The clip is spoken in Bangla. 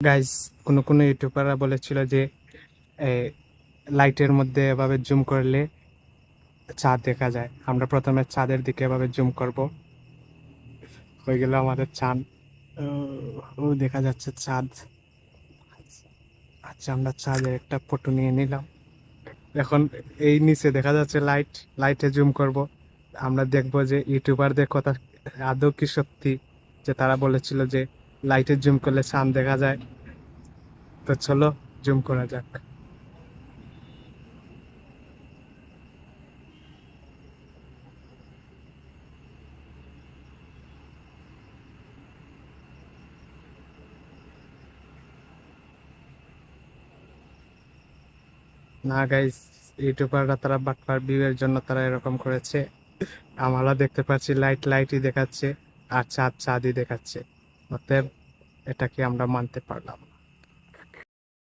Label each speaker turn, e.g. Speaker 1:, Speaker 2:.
Speaker 1: গাইস, কোনো কোনো ইউটিউবাররা বলেছিল যে লাইটের মধ্যে এভাবে জুম করলে চাঁদ দেখা যায়। আমরা প্রথমে চাঁদের দিকে এভাবে জুম করব, হয়ে গেল আমাদের চাঁদ। ও দেখা যাচ্ছে চাঁদ। আচ্ছা, আমরা চাঁদের একটা ফটো নিয়ে নিলাম। এখন এই নিচে দেখা যাচ্ছে লাইট, লাইটে জুম করব। আমরা দেখব যে ইউটিউবারদের কথা আদৌ কি সত্যি, যে তারা বলেছিল যে লাইটে জুম করলে চাঁদ দেখা যায়। তো চলো জুম করা যাক। না গাইস, ইউটিউবাররা তারা বাটপার ভিউ এর জন্য তারা এরকম করেছে। আমরা দেখতে পাচ্ছি লাইট লাইটই দেখাচ্ছে আর চাঁদ চাঁদই দেখাচ্ছে। অতএব এটাকে আমরা মানতে পারলাম।